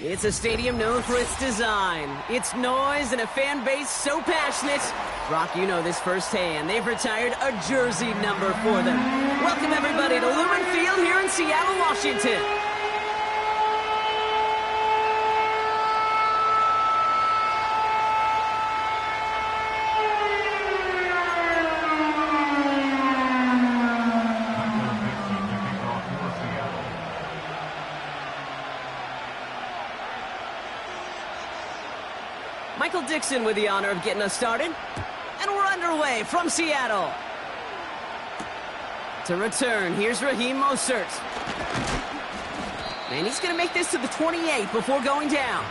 It's a stadium known for its design, its noise, and a fan base so passionate. Brock, you know this firsthand. They've retired a jersey number for them. Welcome, everybody, to Lumen Field here in Seattle, Washington. Michael Dixon with the honor of getting us started. And we're underway from Seattle. To return, here's Raheem Mostert. And he's going to make this to the 28 before going down.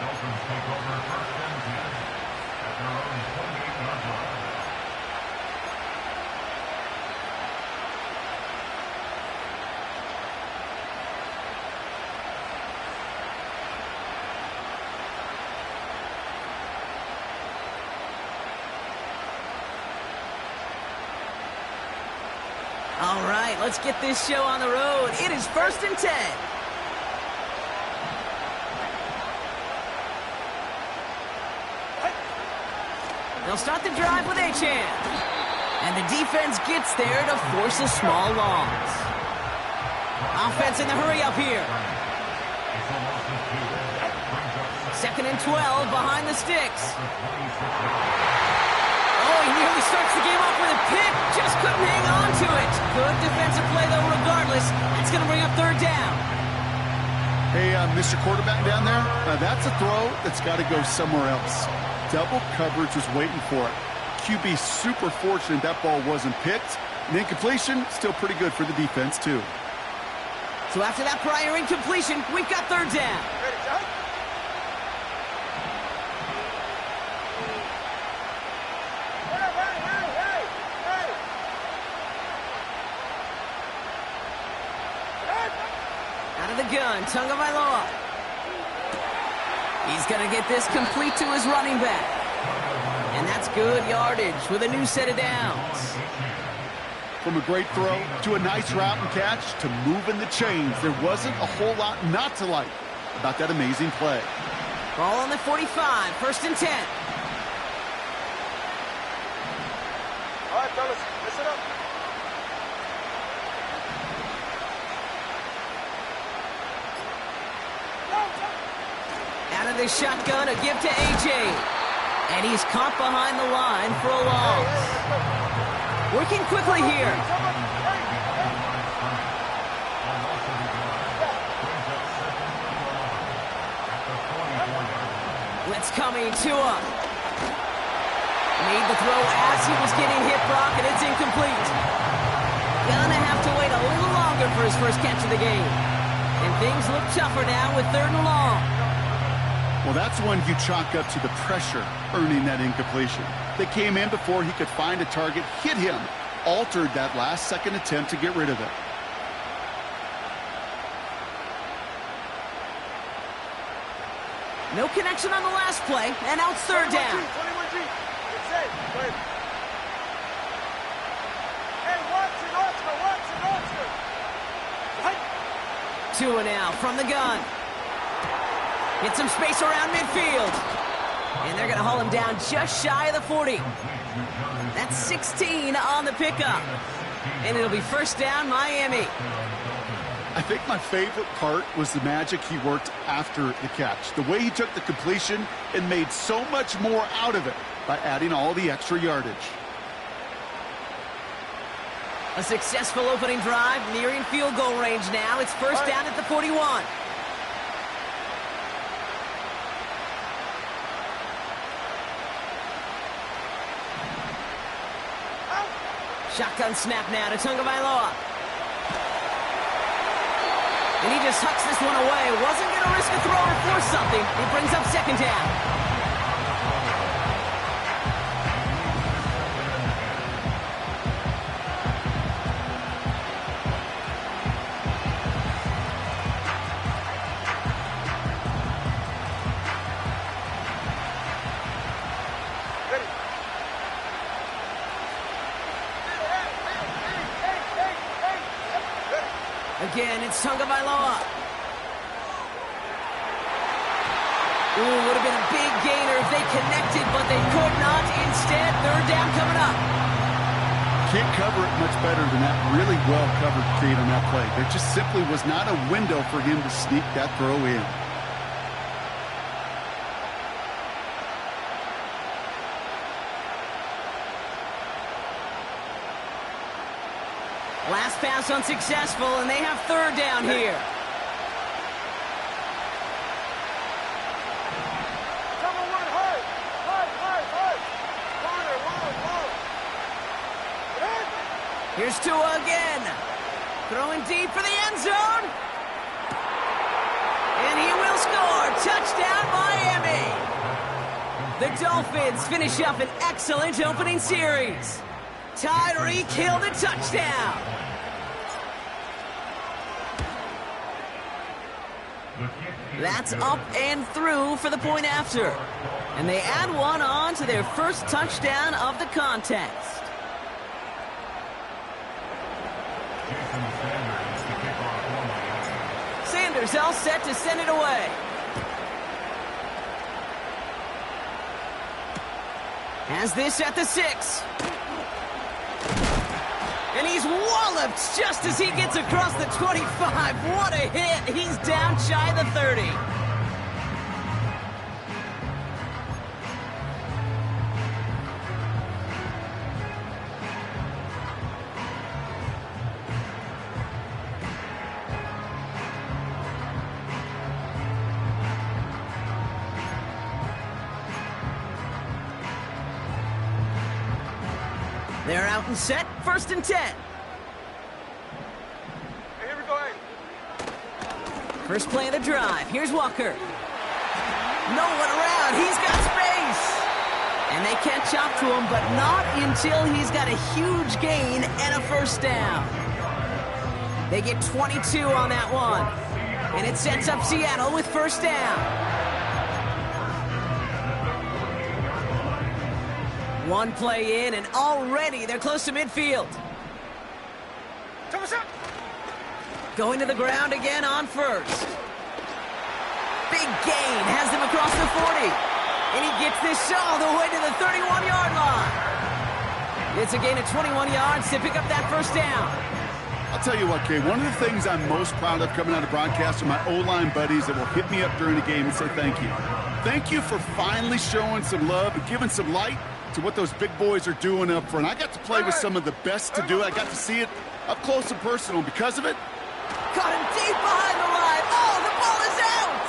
All right, let's get this show on the road. It is 1st and 10. They'll start the drive with Achane. And the defense gets there to force a small loss. Offense in the hurry up here. 2nd and 12 behind the sticks. Oh, he nearly starts the game off with a pick. Just couldn't hang on to it. Good defensive play, though, regardless. That's going to bring up 3rd down. Hey, Mr. Quarterback down there, that's a throw that's got to go somewhere else. Double coverage was waiting for it. QB super fortunate that ball wasn't picked. And incompletion, still pretty good for the defense, too. So after that prior incompletion, we've got 3rd down. Ready, John? Gun, Tagovailoa. He's going to get this complete to his running back. And that's good yardage with a new set of downs. From a great throw to a nice route and catch to moving the chains, there wasn't a whole lot not to like about that amazing play. Ball on the 45, 1st and 10. All right, fellas, listen up. Out of the shotgun, a give to A.J. And he's caught behind the line for a loss. Working quickly here. Blitz coming to him. Made the throw as he was getting hit, Brock, and it's incomplete. Gonna have to wait a little longer for his first catch of the game. And things look tougher now with 3rd and long. Well, that's when you chalk up to the pressure earning that incompletion. They came in before he could find a target, hit him, altered that last-second attempt to get rid of it. No connection on the last play, and now it's 3rd down. 21G. It's safe. Go ahead. Hey, Watson. 2 and out from the gun. Get some space around midfield. And they're going to haul him down just shy of the 40. That's 16 on the pickup. And it'll be 1st down, Miami. I think my favorite part was the magic he worked after the catch. The way he took the completion and made so much more out of it by adding all the extra yardage. A successful opening drive, nearing field goal range now. It's 1st down at the 41. Shotgun snap now to Tagovailoa. And he just hucks this one away. Wasn't going to risk a throw or force something. He brings up 2nd down. Again, it's Tagovailoa. Ooh, would have been a big gainer if they connected, but they could not. Instead, third down coming up. Can't cover it much better than that really well-covered feed on that play. There just simply was not a window for him to sneak that throw in. Last pass unsuccessful, and they have third down here. Here's Tua again. Throwing deep for the end zone. And he will score. Touchdown, Miami. The Dolphins finish up an excellent opening series. Tyreek Hill the touchdown. That's up and through for the point after. And they add one on to their first touchdown of the contest. Sanders all set to send it away. Has this at the 6. And he's walloped just as he gets across the 25. What a hit. He's down shy of the 30. They're out and set, 1st and 10. Hey, here we go. First play of the drive. Here's Walker. No one around. He's got space. And they catch up to him, but not until he's got a huge gain and a first down. They get 22 on that one. And it sets up Seattle with first down. One play in, and already they're close to midfield. Going to the ground again on first. Big gain, has them across the 40. And he gets this all the way to the 31-yard line. It's a gain of 21 yards to pick up that first down. I'll tell you what, Kay, one of the things I'm most proud of coming out of broadcast are my O-line buddies that will hit me up during the game and say thank you. Thank you for finally showing some love and giving some light to what those big boys are doing up front. I got to play with some of the best to do it. I got to see it up close and personal. Because of it, caught him deep behind the line. Oh, the ball is out!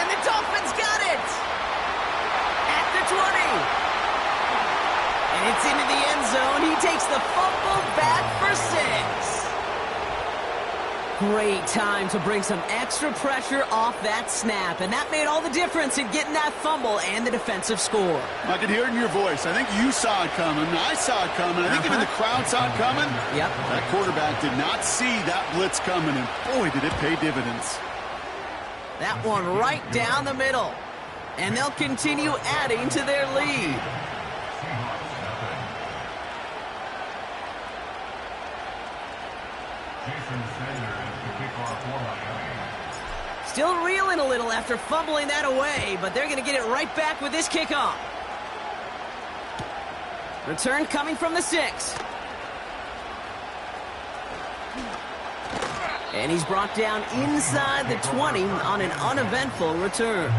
And the Dolphins got it! At the 20. And it's into the end zone. He takes the fumble back for 6. Great time to bring some extra pressure off that snap. And that made all the difference in getting that fumble and the defensive score. I could hear it in your voice. I think you saw it coming. I saw it coming. I think even the crowd saw it coming. Yep. That quarterback did not see that blitz coming, and boy, did it pay dividends. That one right down the middle. And they'll continue adding to their lead. Still reeling a little after fumbling that away, but they're going to get it right back with this kickoff. Return coming from the 6. And he's brought down inside the 20 on an uneventful return.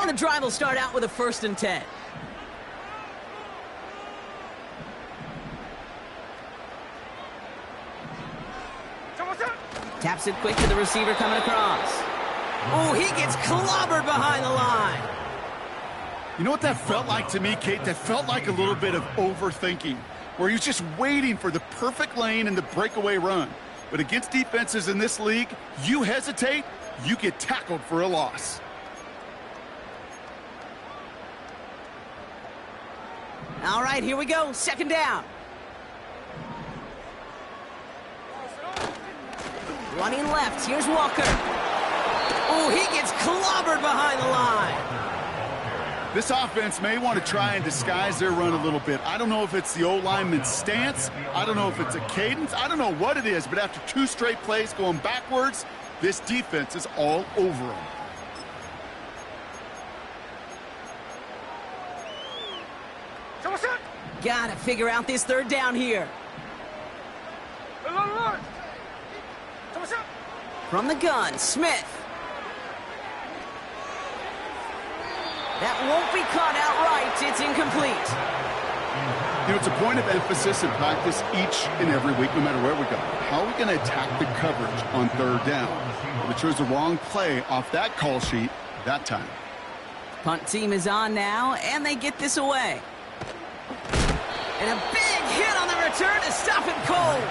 And the drive will start out with a 1st and 10. Taps it quick to the receiver coming across. Oh, he gets clobbered behind the line. You know what that felt like to me, Kate? That felt like a little bit of overthinking, where he was just waiting for the perfect lane and the breakaway run. But against defenses in this league, you hesitate, you get tackled for a loss. All right, here we go. Second down. Running left. Here's Walker. Oh, he gets clobbered behind the line. This offense may want to try and disguise their run a little bit. I don't know if it's the O-lineman's stance. I don't know if it's a cadence. I don't know what it is, but after 2 straight plays going backwards, this defense is all over them. Gotta figure out this third down here. From the gun, Smith. That won't be caught outright. It's incomplete. You know, it's a point of emphasis in practice each and every week, no matter where we go. How are we going to attack the coverage on third down? We chose the wrong play off that call sheet that time. Punt team is on now, and they get this away. And a big hit on the return to stop it cold.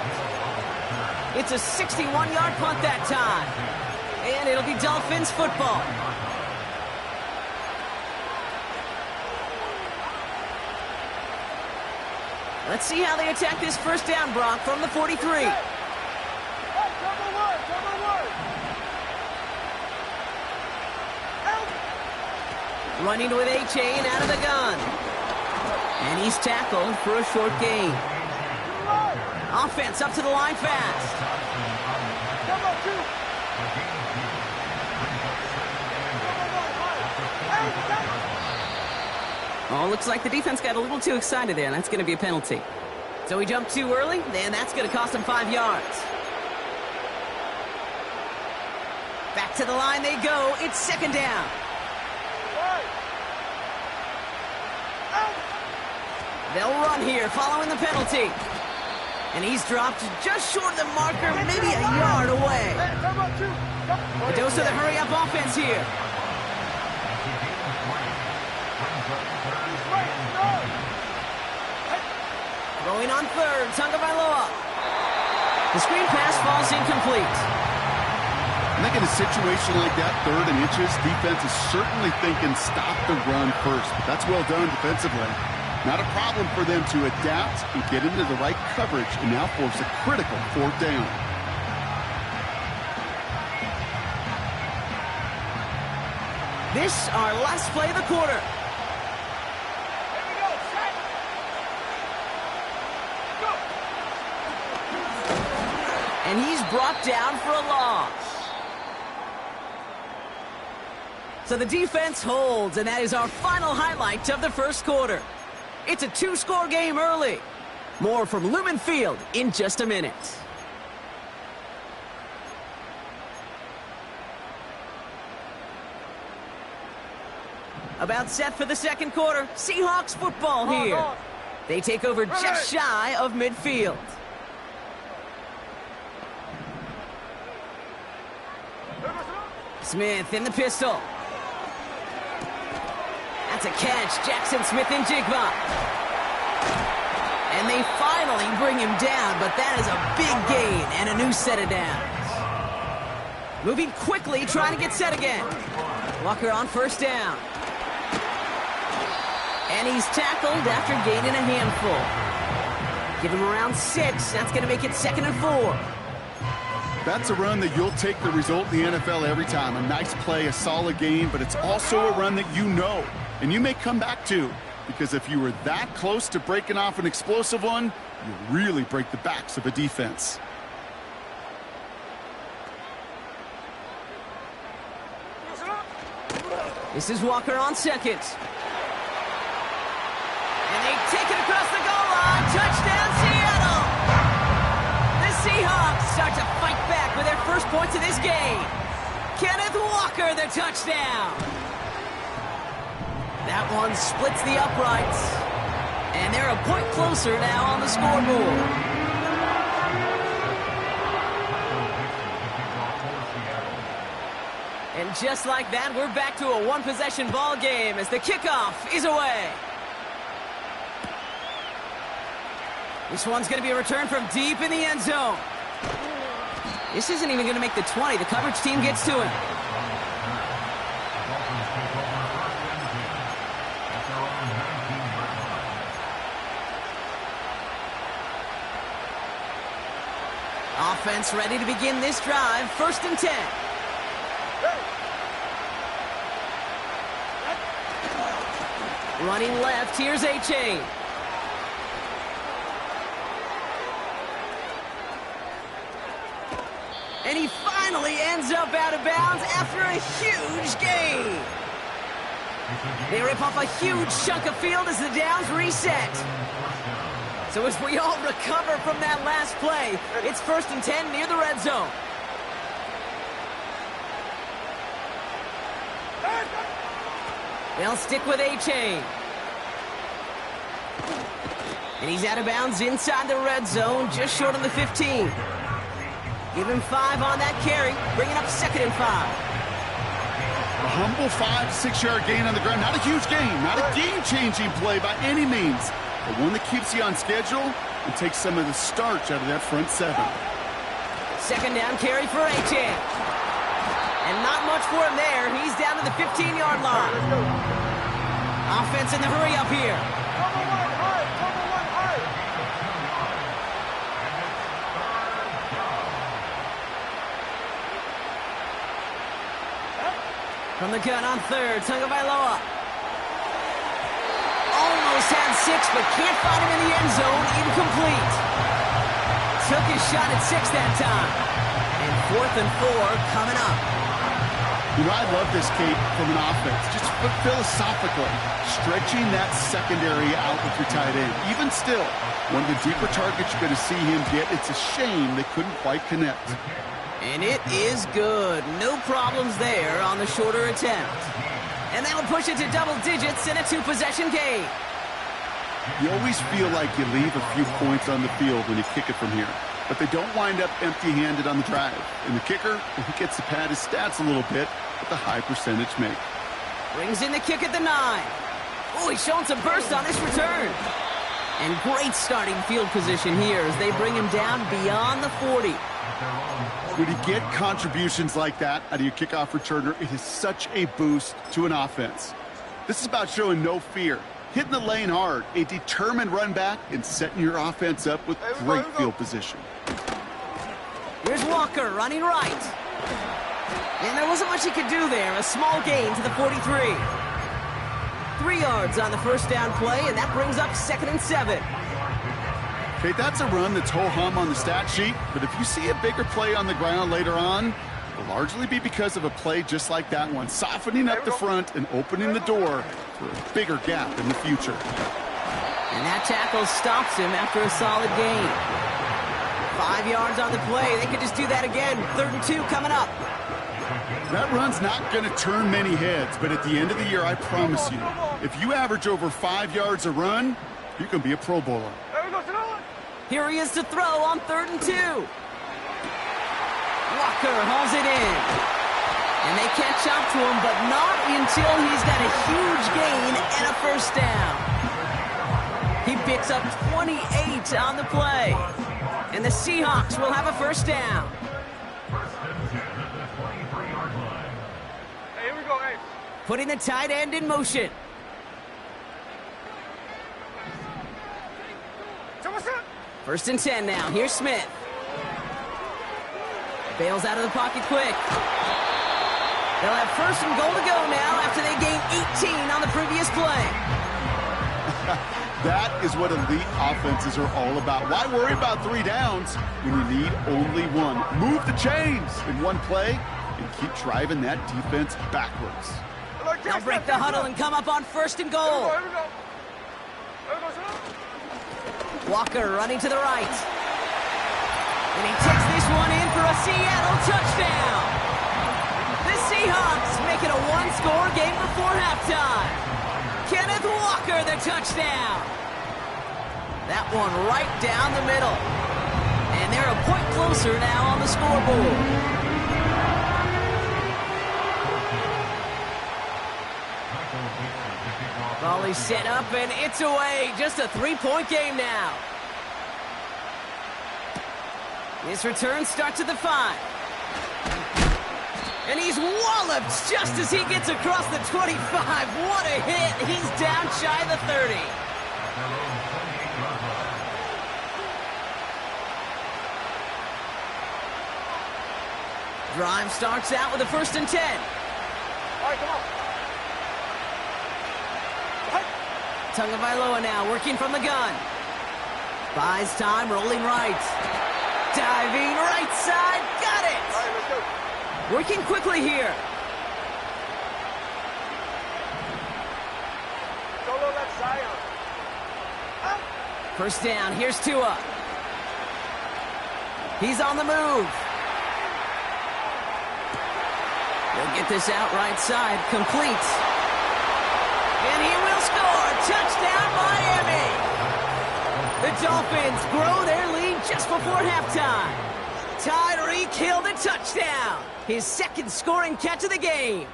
It's a 61-yard punt that time. And it'll be Dolphins football. Let's see how they attack this first down, Brock, from the 43. Running with A-Chain out of the gun. And he's tackled for a short gain. Offense up to the line fast. Oh, looks like the defense got a little too excited there, and that's going to be a penalty. So he jumped too early, and that's going to cost him 5 yards. Back to the line they go. It's second down. They'll run here following the penalty. And he's dropped just short of the marker, maybe a yard away. A dose of the hurry-up offense here. Going on third, Tagovailoa. The screen pass falls incomplete. I think in a situation like that, 3rd and inches, defense is certainly thinking stop the run first. That's well done defensively. Not a problem for them to adapt and get into the right coverage and now force a critical 4th down. This our last play of the quarter. And he's brought down for a loss. So the defense holds, and that is our final highlight of the first quarter. It's a 2-score game early. More from Lumen Field in just a minute. About set for the second quarter. Seahawks football here. They take over just shy of midfield. Smith in the pistol. That's a catch. Jackson Smith-Njigba. And they finally bring him down, but that is a big gain and a new set of downs. Moving quickly, trying to get set again. Walker on first down. And he's tackled after gaining a handful. Give him around 6. That's going to make it 2nd and 4. That's a run that you'll take the result in the NFL every time. A nice play, a solid game, but it's also a run that you know and you may come back to, because if you were that close to breaking off an explosive one, you really break the backs of a defense. This is Walker on second. And they take it across the goal line. Touchdown, Seattle! The Seahawks start to fight back with their first points of this game. Kenneth Walker, the touchdown. That one splits the uprights. And they're a point closer now on the scoreboard. And just like that, we're back to a one-possession ball game as the kickoff is away. This one's going to be a return from deep in the end zone. This isn't even going to make the 20. The coverage team gets to him. Offense ready to begin this drive. 1st and 10. Running left, here's A-Chain. And he finally ends up out of bounds after a huge gain. They rip off a huge chunk of field as the downs reset. So as we all recover from that last play, it's 1st and 10 near the red zone. They'll stick with A-Chain. And he's out of bounds inside the red zone, just short of the 15. Give him 5 on that carry, bringing up 2nd and 5. A humble 5-6-yard gain on the ground. Not a huge gain, not a game-changing play by any means, but one that keeps you on schedule and takes some of the starch out of that front 7. 2nd down carry for A-Chain. And not much for him there. He's down to the 15-yard line. Offense in the hurry up here. From the gun on 3rd, Tagovailoa. Almost had 6, but can't find him in the end zone. Incomplete. Took his shot at 6 that time. And 4th and 4 coming up. You know, I love this, Kate, from an offense. Just philosophically, stretching that secondary out with your tight end. Even still, one of the deeper targets you're going to see him get. It's a shame they couldn't quite connect. And it is good. No problems there on the shorter attempt. And that'll push it to double digits in a 2-possession game. You always feel like you leave a few points on the field when you kick it from here. But they don't wind up empty-handed on the drive. And the kicker, he gets to pad his stats a little bit with a high percentage make. Brings in the kick at the 9. Oh, he's showing some burst on this return. And great starting field position here as they bring him down beyond the 40. When you get contributions like that out of your kickoff returner, it is such a boost to an offense. This is about showing no fear, hitting the lane hard, a determined run back, and setting your offense up with great field position. Here's Walker running right. And there wasn't much he could do there. A small gain to the 43. 3 yards on the 1st down play, and that brings up 2nd and 7. Okay, that's a run that's ho-hum on the stat sheet, but if you see a bigger play on the ground later on, it'll largely be because of a play just like that one, softening up the front and opening the door for a bigger gap in the future. And that tackle stops him after a solid gain. 5 yards on the play. They could just do that again. 3rd and 2 coming up. That run's not going to turn many heads, but at the end of the year, I promise you, if you average over 5 yards a run, you can be a Pro Bowler. Here he is to throw on 3rd and 2. Walker hauls it in. And they catch up to him, but not until he's got a huge gain and a 1st down. He picks up 28 on the play. And the Seahawks will have a 1st down. Hey, here we go, hey. Putting the tight end in motion. So what's up? 1st and 10 now. Here's Smith. Bails out of the pocket quick. They'll have 1st and goal to go now after they gained 18 on the previous play. That is what elite offenses are all about. Why worry about 3 downs when you need only 1? Move the chains in one play and keep driving that defense backwards. They'll break the huddle and come up on 1st and goal. Here we go. Here we go, son. Walker running to the right. And he takes this one in for a Seattle touchdown. The Seahawks make it a 1-score game before halftime. Kenneth Walker, the touchdown. That one right down the middle. And they're a point closer now on the scoreboard. Volley set up, and it's away. Just a 3-point game now. This return starts at the 5. And he's walloped just as he gets across the 25. What a hit. He's down shy of the 30. Drive starts out with a 1st and 10. All right, come on. Tagovailoa now working from the gun. Buys time, rolling right. Diving right side, got All it! right, let's go. Working quickly here. Solo left Zion. Out. 1st down, here's Tua. He's on the move. He'll get this out right side, complete. And he will score. Touchdown, Miami. The Dolphins grow their lead just before halftime. Tyreek Hill the touchdown. His 2nd scoring catch of the game.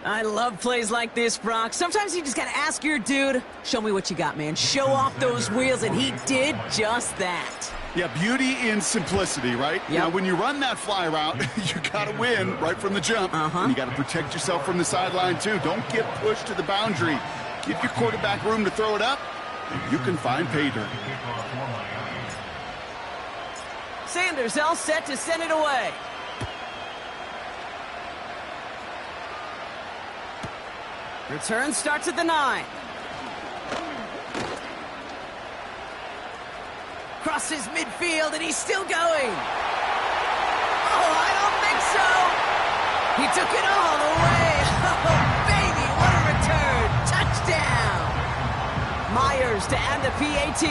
I love plays like this, Brock. Sometimes you just got to ask your dude, show me what you got, man. Show off those wheels, and he did just that. Yeah, beauty in simplicity, right? Yep. Now, when you run that fly route, you got to win right from the jump. And you got to protect yourself from the sideline, too. Don't get pushed to the boundary. Give your quarterback room to throw it up, and you can find pay dirt. Sanders all set to send it away. Return starts at the 9. Crosses midfield, and he's still going. Oh, I don't think so. He took it all the way. Oh, baby, what a return. Touchdown. Myers to add the PAT.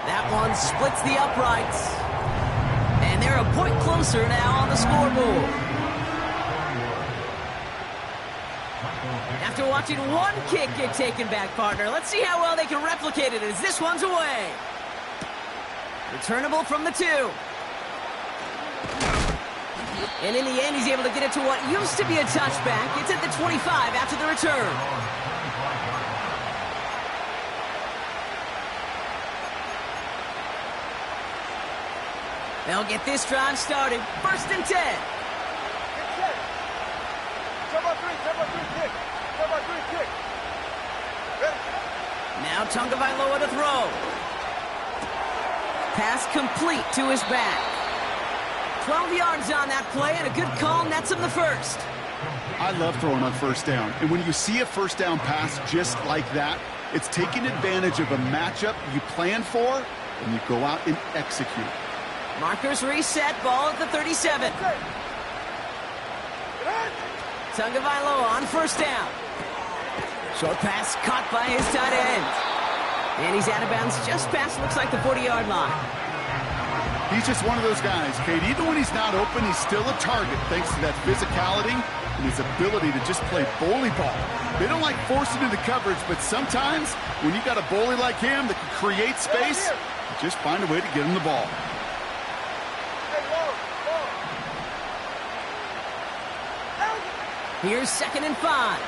That one splits the uprights. And they're a point closer now on the scoreboard. After watching one kick get taken back, partner, let's see how well they can replicate it as this one's away. Returnable from the 2. And in the end, he's able to get it to what used to be a touchback. It's at the 25 after the return. They'll get this drive started. 1st and 10. Get set. Cover 3, kick. Cover 3, kick. Ready. Now Tagovailoa to throw. Pass complete to his back. 12 yards on that play, and a good call nets him the 1st. I love throwing on 1st down. And when you see a 1st down pass just like that, it's taking advantage of a matchup you plan for, and you go out and execute. Markers reset, ball at the 37. Tagovailoa on 1st down. Short pass caught by his tight end. And he's out of bounds just past, looks like the 40-yard line. He's just one of those guys, Kate. Even when he's not open, he's still a target thanks to that physicality and his ability to just play bully ball. They don't like forcing into coverage, but sometimes when you got a bully like him that can create space, you just find a way to get him the ball. Here's 2nd and 5.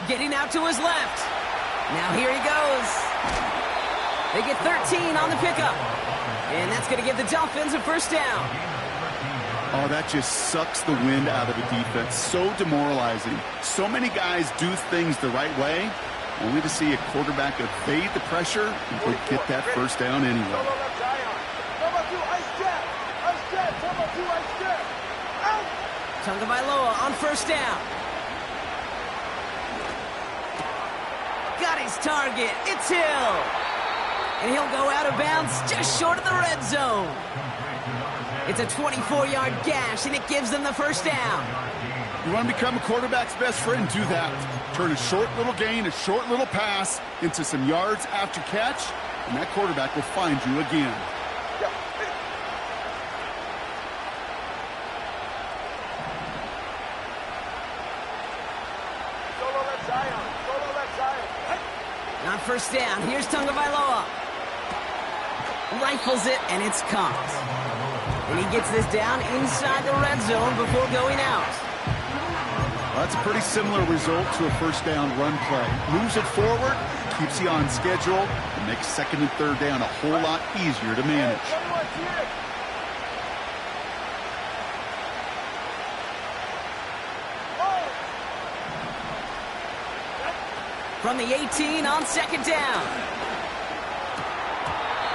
Getting out to his left. Now here he goes. They get 13 on the pickup. And that's going to give the Dolphins a 1st down. Oh, that just sucks the wind out of a defense. So demoralizing. So many guys do things the right way, only to see a quarterback evade the pressure and go get that 1st down anyway. Tagovailoa on 1st down. Got his target. It's Hill. And he'll go out of bounds just short of the red zone. It's a 24-yard gash, and it gives them the 1st down. You want to become a quarterback's best friend? Do that. Turn a short little gain, a short little pass into some yards after catch, and that quarterback will find you again. On 1st down, here's Tagovailoa. Rifles it, and it's caught. And he gets this down inside the red zone before going out. Well, that's a pretty similar result to a 1st down run play. Moves it forward, keeps you on schedule, and makes 2nd and 3rd down a whole lot easier to manage. from the 18 on second down.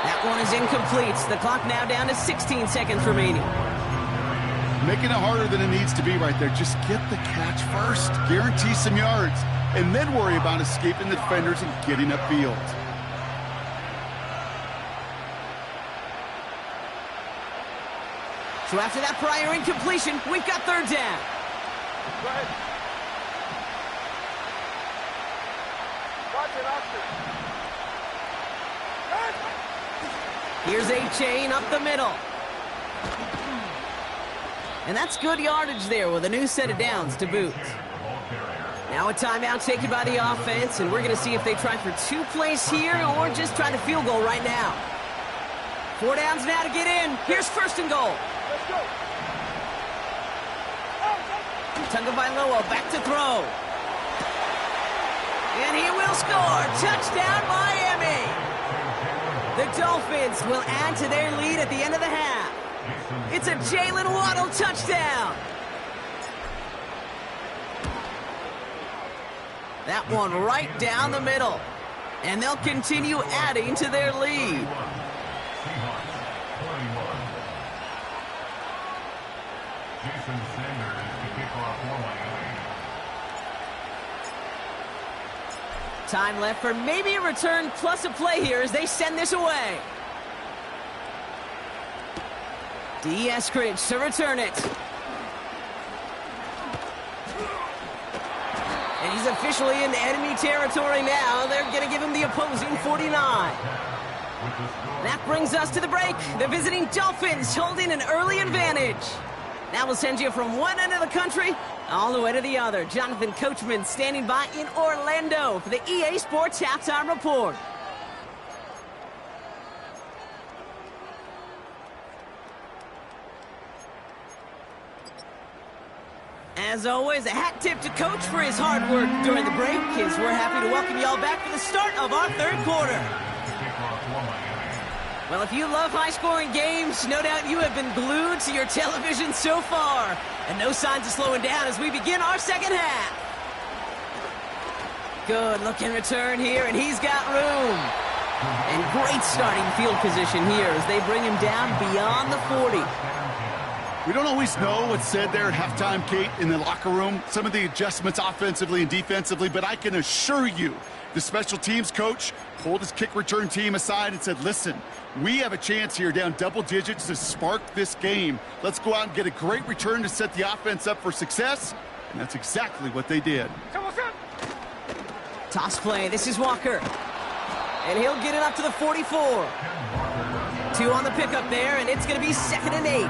That one is incomplete. The clock now down to 16 seconds remaining. Making it harder than it needs to be right there. Just get the catch first. Guarantee some yards. And then worry about escaping the defenders and getting upfield. So after that prior incompletion, we've got third down. Go ahead. Watch it, Austin. Here's A-Chain up the middle. And that's good yardage there with a new set of downs to boot. Now a timeout taken by the offense, and we're going to see if they try for 2 plays here or just try to field goal right now. 4 downs now to get in. Here's first and goal. Let's go. Tagovailoa back to throw. And he will score. Touchdown, Miami. The Dolphins will add to their lead at the end of the half. It's a Jalen Waddle touchdown. That one right down the middle. And they'll continue adding to their lead. Time left for maybe a return plus a play here as they send this away. D. Eskridge to return it. And he's officially in enemy territory now. They're going to give him the opposing 49. That brings us to the break. The visiting Dolphins holding an early advantage. Now we'll send you from one end of the country all the way to the other. Jonathan Coachman standing by in Orlando for the EA Sports Halftime Report. As always, a hat tip to Coach for his hard work during the break, as we're happy to welcome y'all back for the start of our third quarter. Well, if you love high-scoring games, no doubt you have been glued to your television so far. And no signs of slowing down as we begin our second half. Good-looking return here, and he's got room. And great starting field position here as they bring him down beyond the 40. We don't always know what's said there at halftime, Kate, in the locker room. Some of the adjustments offensively and defensively, but I can assure you the special teams coach pulled his kick return team aside and said, listen, we have a chance here down double digits to spark this game. Let's go out and get a great return to set the offense up for success. And that's exactly what they did. Toss play. This is Walker. And he'll get it up to the 44. 2 on the pickup there, and it's going to be 2nd and 8.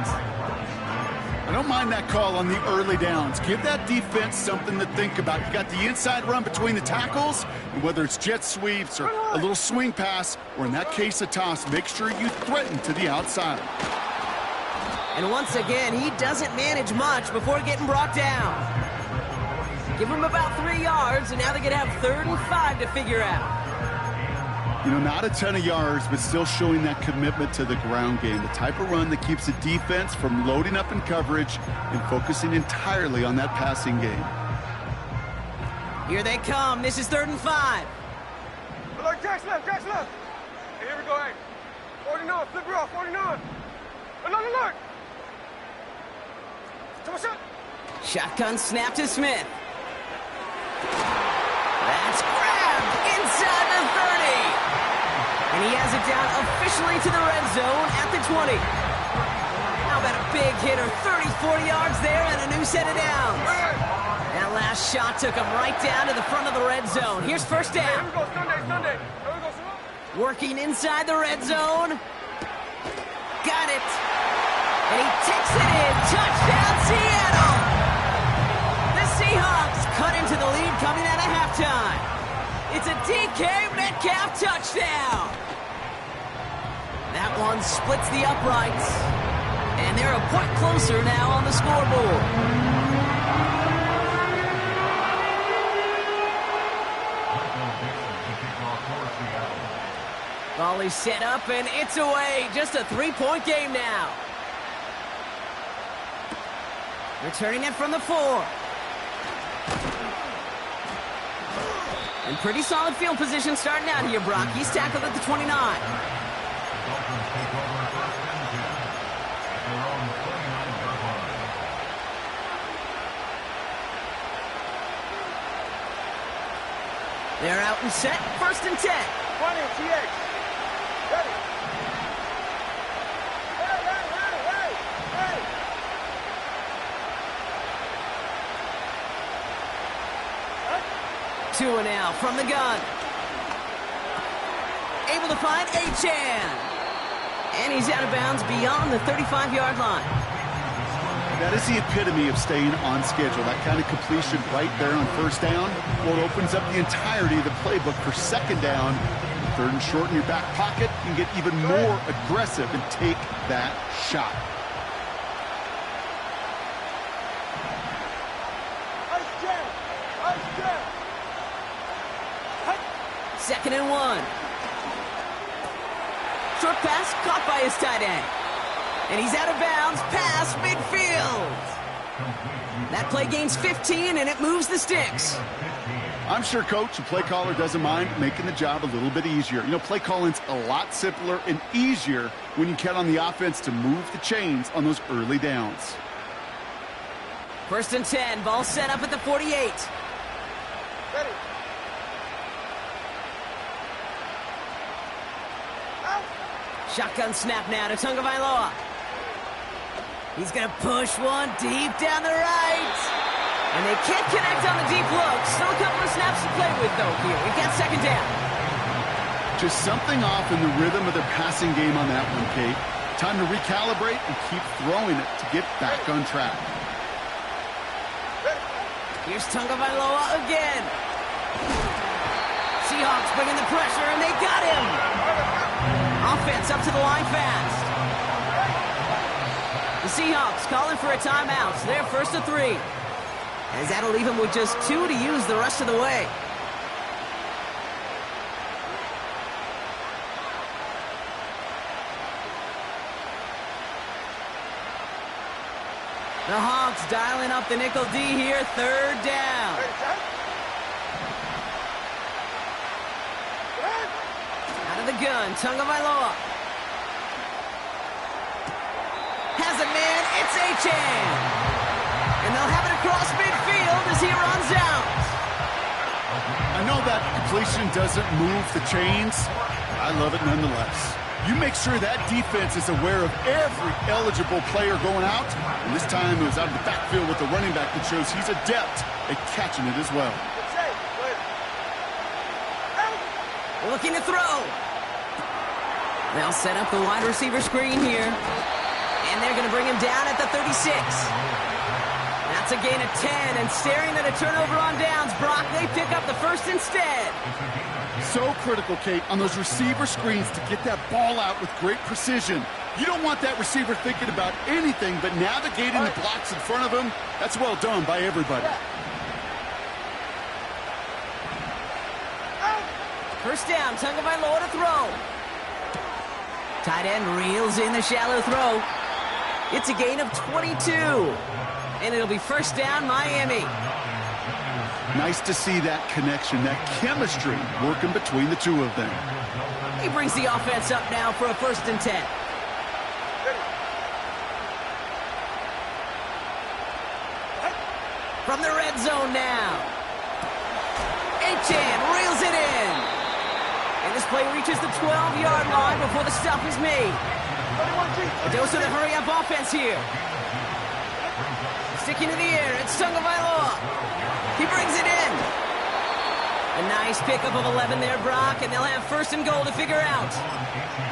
I don't mind that call on the early downs. Give that defense something to think about. You got the inside run between the tackles, and whether it's jet sweeps or a little swing pass, or in that case a toss, make sure you threaten to the outside. And once again, he doesn't manage much before getting brought down. Give him about 3 yards, and now they're going to have 3rd and 5 to figure out. You know, not a ton of yards, but still showing that commitment to the ground game. The type of run that keeps the defense from loading up in coverage and focusing entirely on that passing game. Here they come. This is 3rd and 5. Alert, Jack's left. Hey, here we go, hey. 49, flip her off, 49. Alert, alert. Come on, shot. Shotgun snap to Smith. That's grabbed inside the 30. And he has it down officially to the red zone at the 20. How about a big hitter, 30, 40 yards there and a new set of downs. That last shot took him right down to the front of the red zone. Here's first down. Here we go, Sunday. Here we go, son. Working inside the red zone. Got it. And he takes it in. Touchdown, Seattle. The Seahawks cut into the lead coming out of halftime. It's a DK Metcalf touchdown. That one splits the uprights. And they're a point closer now on the scoreboard. Volley set up, and it's away. Just a 3-point game now. Returning it from the 4. And pretty solid field position starting out here, Brock. He's tackled at the 29. They're out and set. 1st and 10. 20, TX. Ready. Hey. 2 and out from the gun. Able to find Achane. And he's out of bounds beyond the 35-yard line. That is the epitome of staying on schedule. That kind of completion right there on 1st down, well, it opens up the entirety of the playbook for 2nd down. 3rd and short in your back pocket, you can get even more aggressive and take that shot. Second and 1. Short pass caught by his tight end. And he's out of bounds past midfield. That play gains 15, and it moves the sticks. I'm sure, Coach, the play caller doesn't mind making the job a little bit easier. You know, play calling's a lot simpler and easier when you count on the offense to move the chains on those early downs. 1st and 10. Ball set up at the 48. Ready. Shotgun snap now to Tagovailoa. He's going to push one deep down the right. And they can't connect on the deep look. Still a couple of snaps to play with, though, here. We got 2nd down. Just something off in the rhythm of their passing game on that one, Kate. Time to recalibrate and keep throwing it to get back on track. Here's Tagovailoa again. Seahawks bringing the pressure, and they got him. Offense up to the line fast. The Seahawks calling for a timeout. They're 1st and 3. As that'll leave him with just 2 to use the rest of the way. The Hawks dialing up the nickel D here. 3rd down. Out of the gun, Tagovailoa. Has a man, it's Achane. And they'll have it across midfield as he runs out. I know that completion doesn't move the chains. I love it nonetheless. You make sure that defense is aware of every eligible player going out. And this time it was out of the backfield with the running back that shows he's adept at catching it as well. Looking to throw. They'll set up the wide receiver screen here. And they're going to bring him down at the 36. That's a gain of 10, and staring at a turnover on downs, Brock, they pick up the 1st instead. So critical, Kate, on those receiver screens to get that ball out with great precision. You don't want that receiver thinking about anything but navigating the blocks in front of him. That's well done by everybody. 1st down, Tagovailoa to throw. Tight end reels in the shallow throw. It's a gain of 22. And it'll be 1st down, Miami. Nice to see that connection, that chemistry working between the two of them. He brings the offense up now for a 1st and 10. From the red zone now. Achane reels it in. And this play reaches the 12-yard line before the stop is made. A dose of the hurry-up offense here. Sticking in the air, it's Tagovailoa. He brings it in. A nice pickup of 11 there, Brock, and they'll have 1st and goal to figure out.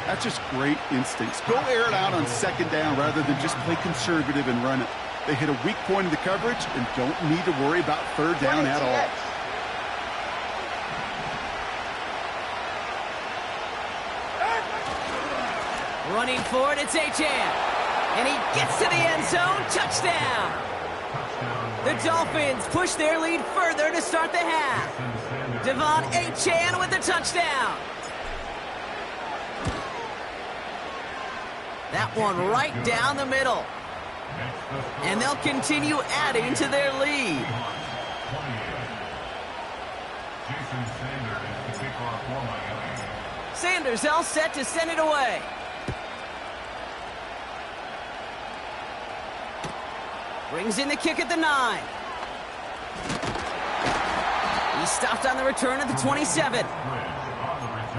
That's just great instincts. Go air it out on 2nd down rather than just play conservative and run it. They hit a weak point in the coverage and don't need to worry about 3rd down at all. Running for it, it's Achane. And he gets to the end zone. Touchdown. The Dolphins push their lead further to start the half. Devon Achane with the touchdown. That one right down the middle. And they'll continue adding to their lead. Sanders all set to send it away. Brings in the kick at the 9. He's stopped on the return at the 27.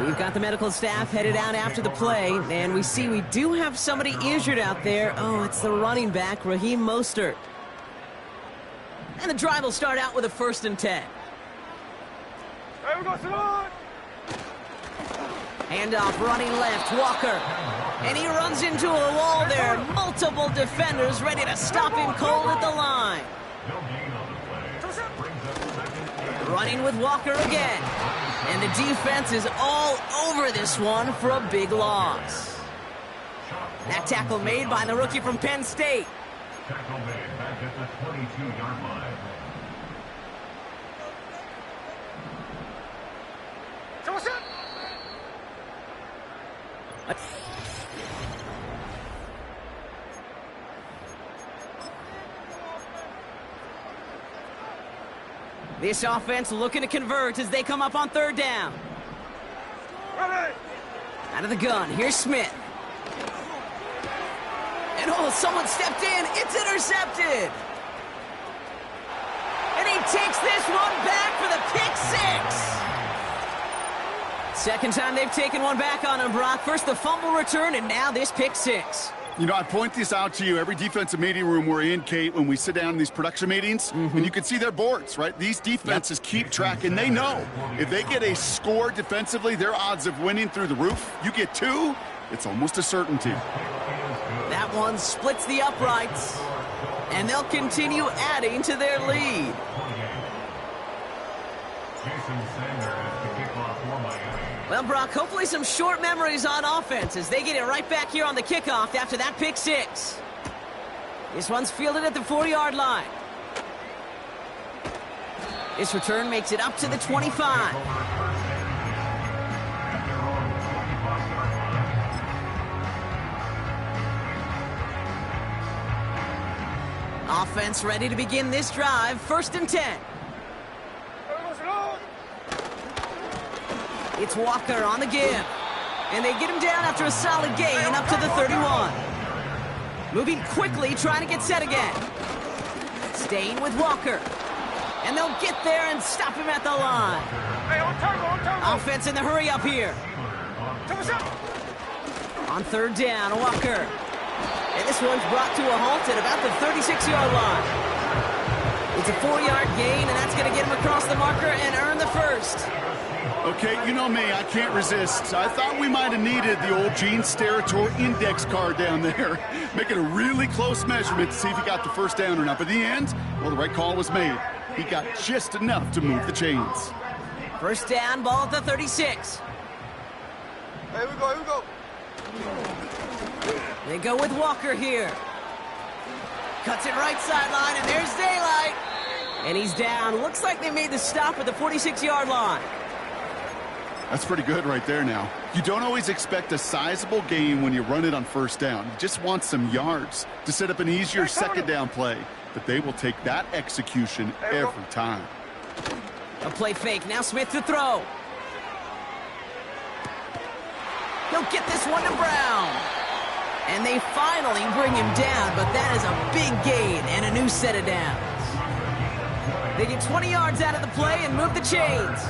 We've got the medical staff headed out after the play, and we see we do have somebody injured out there. Oh, it's the running back, Raheem Mostert. And the drive will start out with a 1st and 10. Hey, we got Salon! Handoff running left, Walker. And he runs into a wall there. Multiple defenders ready to stop him cold at the line. Running with Walker again. And the defense is all over this one for a big loss. That tackle made by the rookie from Penn State. Tackle made back at the 22-yard line. This offense looking to convert as they come up on 3rd down. Ready! Out of the gun, here's Smith. And oh, someone stepped in. It's intercepted. And he takes this one back for the pick 6. Second time they've taken one back on him, Brock. First the fumble return, and now this pick 6. You know, I point this out to you every defensive meeting room we're in, Kate, when we sit down in these production meetings, and you can see their boards, right? These defenses keep track, and they know if they get a score defensively, their odds of winning through the roof. You get 2, it's almost a certainty. That one splits the uprights, and they'll continue adding to their lead. Jason Sanders to kick off for Miami. Well, Brock, hopefully some short memories on offense as they get it right back here on the kickoff after that pick 6. This one's fielded at the 4-yard line. This return makes it up to the 25. Offense ready to begin this drive. 1st and 10. It's Walker on the give. And they get him down after a solid gain up to the 31. Moving quickly, trying to get set again. Staying with Walker. And they'll get there and stop him at the line. Hey, on turbo. Offense in the hurry up here. On 3rd down, Walker. And this one's brought to a halt at about the 36-yard line. It's a 4-yard gain, and that's going to get him across the marker and earn the 1st. Okay, you know me, I can't resist. I thought we might have needed the old Gene Steratore index card down there. Making a really close measurement to see if he got the 1st down or not. But in the end, well, the right call was made. He got just enough to move the chains. 1st down, ball at the 36. Here we go. They go with Walker here. Cuts it right sideline, and there's daylight. And he's down. Looks like they made the stop at the 46-yard line. That's pretty good right there now. You don't always expect a sizable gain when you run it on 1st down. You just want some yards to set up an easier 2nd down play. But they will take that execution every time. A play fake. Now Smith to throw. He'll get this one to Brown. And they finally bring him down, but that is a big gain and a new set of downs. They get 20 yards out of the play and move the chains.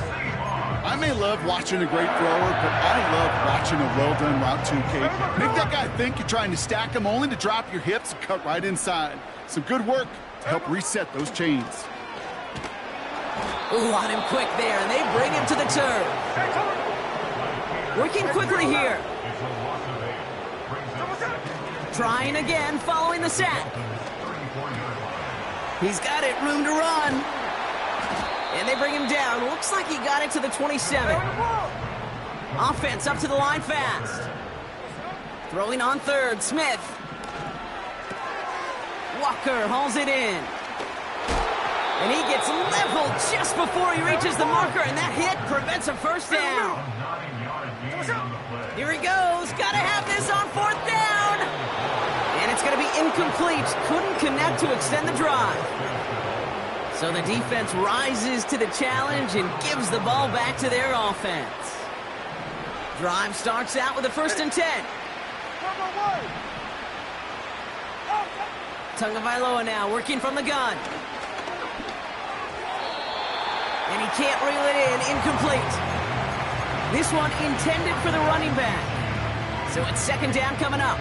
I may love watching a great thrower, but I love watching a well-done route too, Kate. Make that guy think you're trying to stack him only to drop your hips and cut right inside. Some good work to help reset those chains. Ooh, on him quick there, and they bring him to the turf. Working quickly here. Trying again, following the sack. He's got it, room to run. And they bring him down. Looks like he got it to the 27. Offense up to the line fast. Throwing on 3rd, Smith. Walker hauls it in. And he gets leveled just before he reaches the marker, and that hit prevents a 1st down. Here he goes. Got to have this on 4th down. And it's going to be incomplete. Couldn't connect to extend the drive. So the defense rises to the challenge and gives the ball back to their offense. Drive starts out with a 1st and 10. Tagovailoa now working from the gun. And he can't reel it in. Incomplete. This one intended for the running back. So it's 2nd down coming up.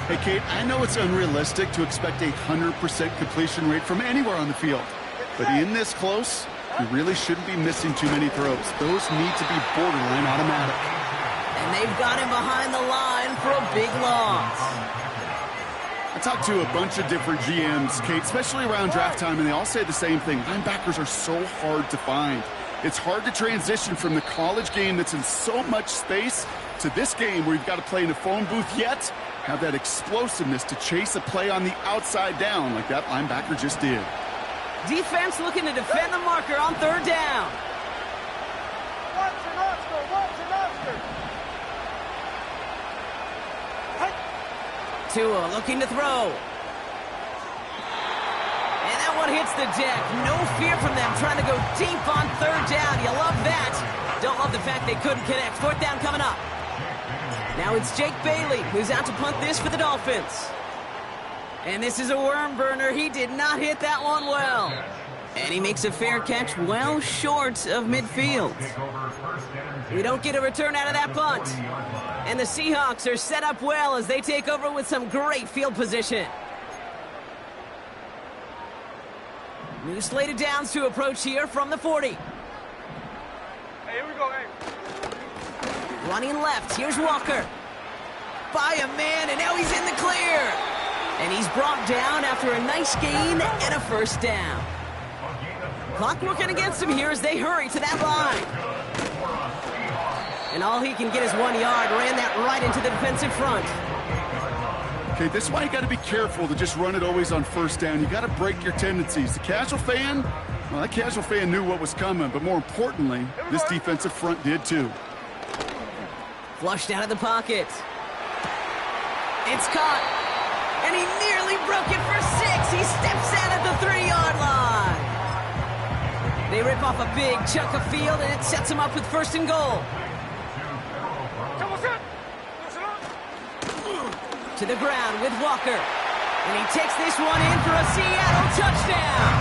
Hey, Kate, I know it's unrealistic to expect a 100% completion rate from anywhere on the field. But in this close, you really shouldn't be missing too many throws. Those need to be borderline automatic. And they've got him behind the line for a big loss. I talked to a bunch of different GMs, Kate, especially around draft time, and they all say the same thing. Linebackers are so hard to find. It's hard to transition from the college game that's in so much space to this game where you've got to play in a phone booth, yet have that explosiveness to chase a play on the outside down like that linebacker just did. Defense looking to defend the marker on 3rd down. Watch an Oscar, watch an Oscar. Tua looking to throw. And that one hits the deck. No fear from them trying to go deep on 3rd down. You love that. Don't love the fact they couldn't connect. 4th down coming up. Now it's Jake Bailey who's out to punt this for the Dolphins. And this is a worm burner. He did not hit that one well. And he makes a fair catch well short of midfield. We don't get a return out of that punt. And the Seahawks are set up well as they take over with some great field position. New slated downs to approach here from the 40. Hey, here we go, hey. Running left, here's Walker. By a man, and now he's in the clear. And he's brought down after a nice gain and a 1st down. Clock working against him here as they hurry to that line. And all he can get is 1 yard. Ran that right into the defensive front. Okay, this is why you got to be careful to just run it always on 1st down. You got to break your tendencies. The casual fan, well, that casual fan knew what was coming, but more importantly, this defensive front did too. Flushed out of the pocket. It's caught. And he nearly broke it for 6. He steps out at the 3-yard line. They rip off a big chunk of field, and it sets him up with 1st and goal. To the ground with Walker. And he takes this one in for a Seattle touchdown.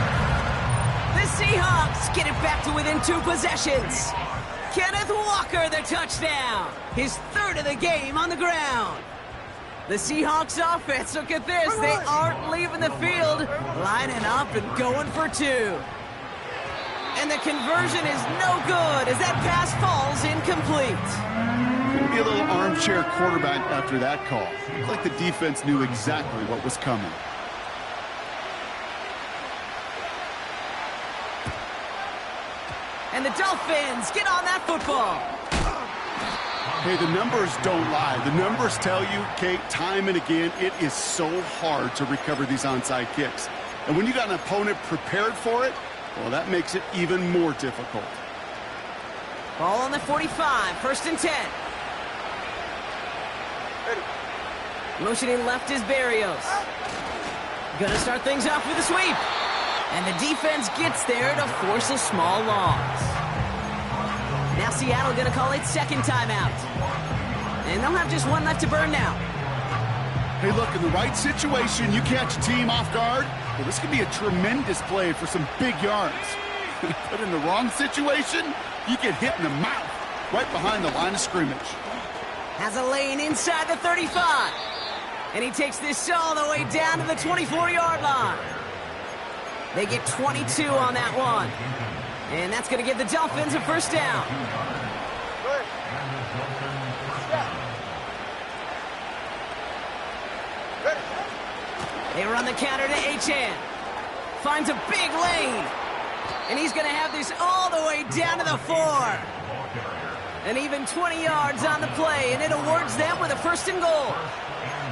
The Seahawks get it back to within 2 possessions. Kenneth Walker, the touchdown. His 3rd of the game on the ground. The Seahawks offense, look at this. They aren't leaving the field, lining up and going for 2. And the conversion is no good as that pass falls incomplete. Going to be a little armchair quarterback after that call. Looked like the defense knew exactly what was coming. And the Dolphins get on that football. Hey, the numbers don't lie. The numbers tell you, Kate, time and again, it is so hard to recover these onside kicks. And when you got an opponent prepared for it, well, that makes it even more difficult. Ball on the 45, 1st and 10. Motioning left is Berrios. Gonna start things off with a sweep. And the defense gets there to force a small loss. Now Seattle gonna call its 2nd timeout. And they'll have just 1 left to burn now. Hey, look, in the right situation, you catch a team off guard. Well, this could be a tremendous play for some big yards. But in the wrong situation, you get hit in the mouth right behind the line of scrimmage. Has a lane inside the 35. And he takes this all the way down to the 24-yard line. They get 22 on that one. And that's going to give the Dolphins a 1st down. They run the counter to Achane. Finds a big lane. And he's going to have this all the way down to the 4. And even 20 yards on the play, and it awards them with a 1st and goal.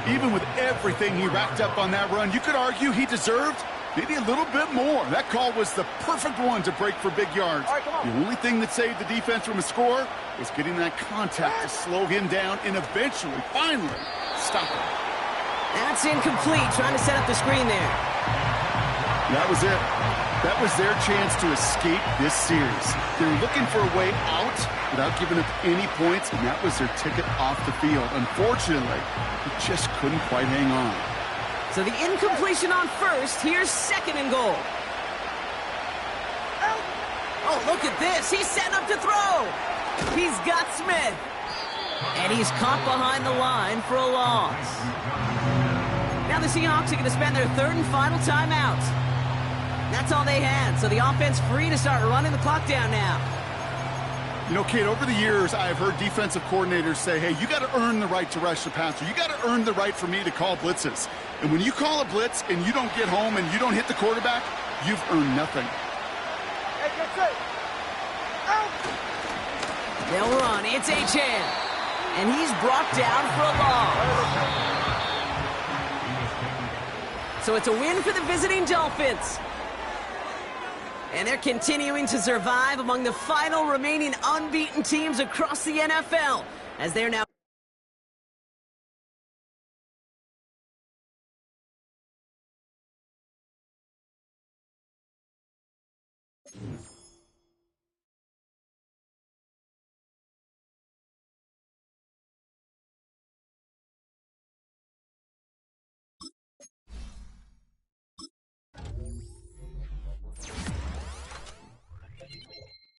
Even with everything he racked up on that run, you could argue he deserved maybe a little bit more. That call was the perfect one to break for big yards. All right, come on. The only thing that saved the defense from a score was getting that contact to slow him down and eventually, finally, stop him. That's incomplete, trying to set up the screen there. That was it. That was their chance to escape this series. They were looking for a way out without giving up any points, and that was their ticket off the field. Unfortunately, they just couldn't quite hang on. So the incompletion on first. Here's second and goal. Oh, look at this. He's setting up to throw. He's got Smith. And he's caught behind the line for a loss. Now the Seahawks are going to spend their third and final timeout. That's all they had, so the offense free to start running the clock down now. You know, Kate, over the years, I've heard defensive coordinators say, hey, you got to earn the right to rush the passer. You got to earn the right for me to call blitzes. And when you call a blitz and you don't get home and you don't hit the quarterback, you've earned nothing. Hey, get set. Out. They'll run. It's Achane. And he's brought down for a loss. So it's a win for the visiting Dolphins. And they're continuing to survive among the final remaining unbeaten teams across the NFL, as they're now